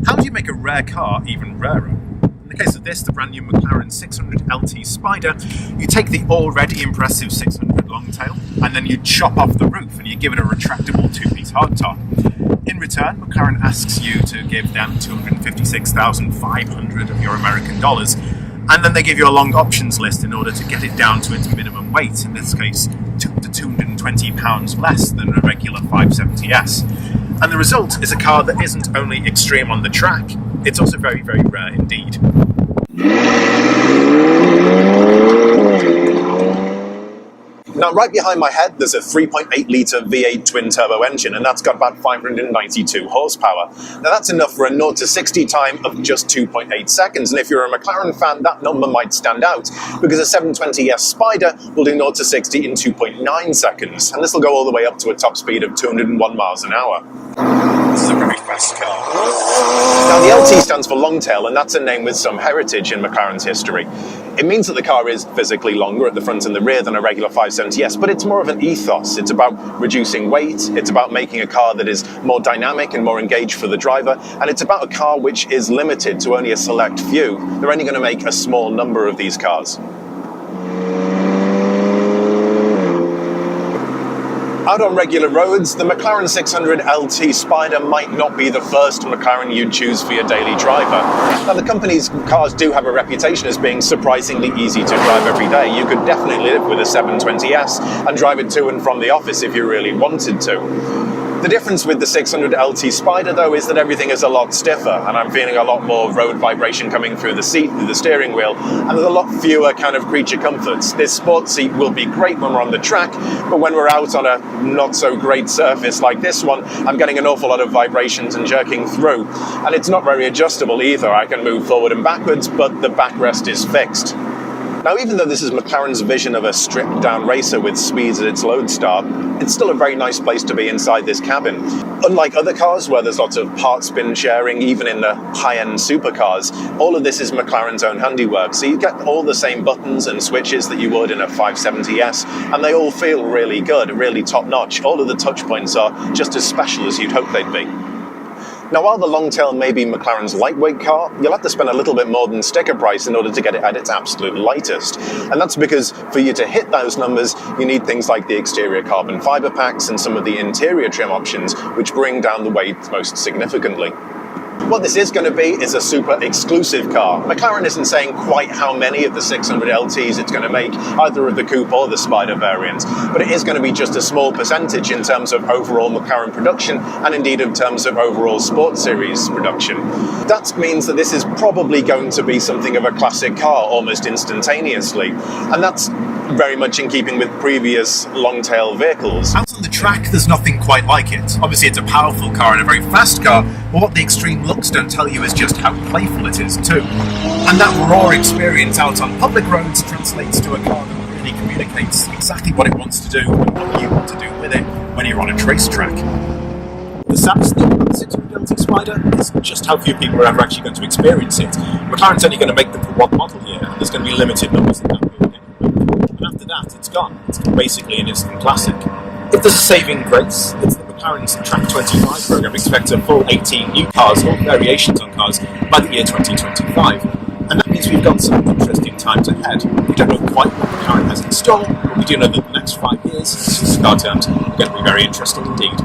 How do you make a rare car even rarer? In the case of this, the brand new McLaren 600 LT Spider, you take the already impressive 600 Longtail and then you chop off the roof and you give it a retractable two-piece hardtop. In return, McLaren asks you to give them $256,500 of your American dollars, and then they give you a long options list in order to get it down to its minimum weight, in this case to 220 pounds less than a regular 570S. And the result is a car that isn't only extreme on the track, it's also very, very rare indeed. Now, right behind my head, there's a 3.8-litre V8 twin-turbo engine, and that's got about 592 horsepower. Now, that's enough for a 0 to 60 time of just 2.8 seconds, and if you're a McLaren fan, that number might stand out, because a 720S Spider will do 0 to 60 in 2.9 seconds, and this will go all the way up to a top speed of 201 miles an hour. This is a very fast car. Now, the LT stands for Longtail, and that's a name with some heritage in McLaren's history. It means that the car is physically longer at the front and the rear than a regular 570S, but it's more of an ethos. It's about reducing weight, it's about making a car that is more dynamic and more engaged for the driver, and it's about a car which is limited to only a select few. They're only going to make a small number of these cars. Out on regular roads, the McLaren 600 LT Spider might not be the first McLaren you'd choose for your daily driver. Now, the company's cars do have a reputation as being surprisingly easy to drive every day. You could definitely live with a 720S and drive it to and from the office if you really wanted to. The difference with the 600 LT Spider, though, is that everything is a lot stiffer, and I'm feeling a lot more road vibration coming through the seat, through the steering wheel, and there's a lot fewer kind of creature comforts. This sports seat will be great when we're on the track, but when we're out on a not so great surface like this one, I'm getting an awful lot of vibrations and jerking through, and it's not very adjustable either. I can move forward and backwards, but the backrest is fixed. Now, even though this is McLaren's vision of a stripped-down racer with speeds at its lodestar, it's still a very nice place to be inside this cabin. Unlike other cars where there's lots of parts bin sharing, even in the high-end supercars, all of this is McLaren's own handiwork. So you get all the same buttons and switches that you would in a 570S, and they all feel really good, really top-notch. All of the touch points are just as special as you'd hope they'd be. Now, while the Longtail may be McLaren's lightweight car, you'll have to spend a little bit more than sticker price in order to get it at its absolute lightest. And that's because for you to hit those numbers, you need things like the exterior carbon fiber packs and some of the interior trim options, which bring down the weight most significantly. What this is going to be is a super exclusive car. McLaren isn't saying quite how many of the 600 LTs it's going to make, either of the Coupe or the Spider variants, but it is going to be just a small percentage in terms of overall McLaren production, and indeed in terms of overall Sports Series production. That means that this is probably going to be something of a classic car almost instantaneously, and that's very much in keeping with previous Longtail vehicles. Out on the track, there's nothing quite like it. Obviously, it's a powerful car and a very fast car, but what the extreme looks don't tell you is just how playful it is too. And that raw experience out on public roads translates to a car that really communicates exactly what it wants to do and what you want to do with it when you're on a racetrack. The saddest thing about the 600 LT Spider is just how few people are ever actually going to experience it. McLaren's only going to make them for one model here, and there's going to be limited numbers of that building. And after that, it's gone. It's basically an instant classic. If there's a saving grace, it's that McLaren's Track 25 program expects a full 18 new cars or variations on cars by the year 2025. And that means we've got some interesting times ahead. We don't know quite what McLaren has in store, but we do know that the next 5 years, in car terms, are going to be very interesting indeed.